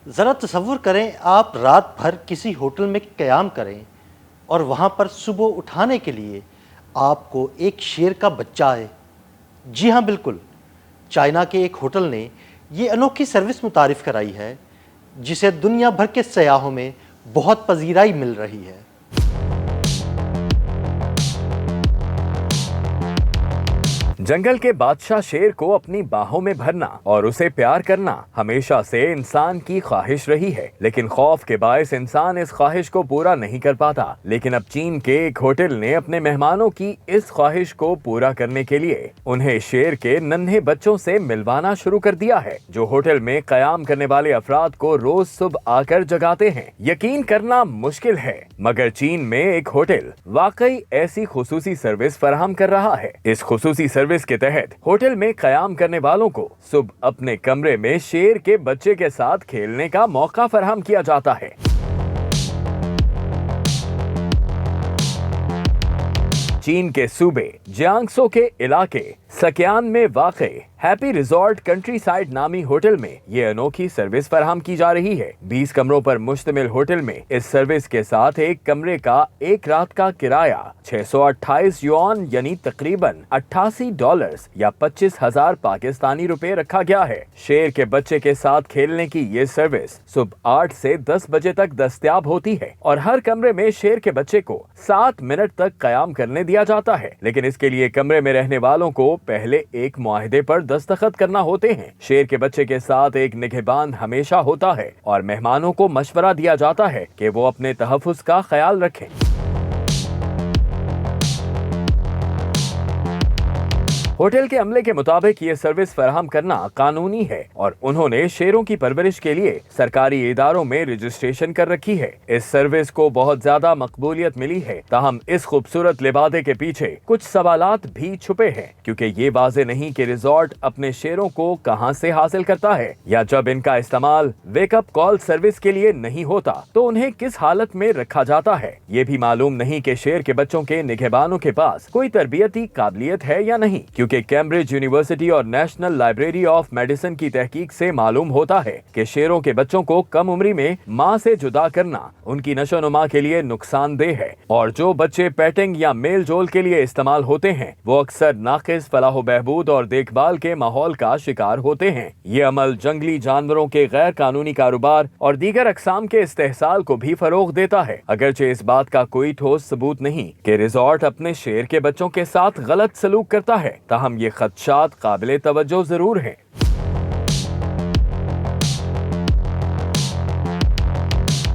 ذرا تصور کریں آپ رات بھر کسی ہوٹل میں قیام کریں اور وہاں پر صبح اٹھانے کے لیے آپ کو ایک شیر کا بچہ آئے۔ جی ہاں بالکل، چائنا کے ایک ہوٹل نے یہ انوکھی سروس متعارف کرائی ہے جسے دنیا بھر کے سیاحوں میں بہت پذیرائی مل رہی ہے۔ جنگل کے بادشاہ شیر کو اپنی باہوں میں بھرنا اور اسے پیار کرنا ہمیشہ سے انسان کی خواہش رہی ہے، لیکن خوف کے باعث انسان اس خواہش کو پورا نہیں کر پاتا۔ لیکن اب چین کے ایک ہوٹل نے اپنے مہمانوں کی اس خواہش کو پورا کرنے کے لیے انہیں شیر کے ننھے بچوں سے ملوانا شروع کر دیا ہے، جو ہوٹل میں قیام کرنے والے افراد کو روز صبح آ کر جگاتے ہیں۔ یقین کرنا مشکل ہے، مگر چین میں ایک ہوٹل واقعی ایسی خصوصی سروس فراہم کر رہا ہے۔ اس خصوصی سروس کے تحت ہوٹل میں قیام کرنے والوں کو صبح اپنے کمرے میں شیر کے بچے کے ساتھ کھیلنے کا موقع فراہم کیا جاتا ہے۔ چین کے صوبے جیانگسو کے علاقے سکیان میں واقع ہیپی ریزورٹ کنٹری سائڈ نامی ہوٹل میں یہ انوکھی سروس فراہم کی جا رہی ہے۔ 20 کمروں پر مشتمل ہوٹل میں اس سروس کے ساتھ ایک کمرے کا ایک رات کا کرایہ 628 یوان یعنی تقریباً $88 یا 25,000 پاکستانی روپے رکھا گیا ہے۔ شیر کے بچے کے ساتھ کھیلنے کی یہ سروس صبح 8 سے 10 بجے تک دستیاب ہوتی ہے اور ہر کمرے میں شیر کے بچے کو 7 منٹ تک قیام کرنے دیا جاتا ہے، لیکن اس کے لیے کمرے میں رہنے والوں کو پہلے ایک معاہدے پر دستخط کرنا ہوتے ہیں۔ شیر کے بچے کے ساتھ ایک نگہبان ہمیشہ ہوتا ہے اور مہمانوں کو مشورہ دیا جاتا ہے کہ وہ اپنے تحفظ کا خیال رکھیں۔ ہوٹل کے عملے کے مطابق یہ سروس فراہم کرنا قانونی ہے اور انہوں نے شیروں کی پرورش کے لیے سرکاری اداروں میں رجسٹریشن کر رکھی ہے۔ اس سروس کو بہت زیادہ مقبولیت ملی ہے، تاہم اس خوبصورت لبادے کے پیچھے کچھ سوالات بھی چھپے ہیں، کیونکہ یہ واضح نہیں کہ ریزورٹ اپنے شیروں کو کہاں سے حاصل کرتا ہے، یا جب ان کا استعمال ویک اپ کال سروس کے لیے نہیں ہوتا تو انہیں کس حالت میں رکھا جاتا ہے۔ یہ بھی معلوم نہیں کہ شیر کے بچوں کے نگہبانوں کے پاس کوئی تربیتی قابلیت ہے یا نہیں، کیونکہ کیمبرج یونیورسٹی اور نیشنل لائبریری آف میڈیسن کی تحقیق سے معلوم ہوتا ہے کہ شیروں کے بچوں کو کم عمری میں ماں سے جدا کرنا ان کی نشو و نما کے لیے نقصان دہ ہے، اور جو بچے پیٹنگ یا میل جول کے لیے استعمال ہوتے ہیں وہ اکثر ناقص فلاح و بہبود اور دیکھ بھال کے ماحول کا شکار ہوتے ہیں۔ یہ عمل جنگلی جانوروں کے غیر قانونی کاروبار اور دیگر اقسام کے استحصال کو بھی فروغ دیتا ہے، اگرچہ اس بات کا کوئی ٹھوس ثبوت نہیں کہ ریزورٹ اپنے شیر کے بچوں کے ساتھ غلط سلوک کرتا ہے، تاہم یہ خدشات قابل توجہ ضرور ہیں۔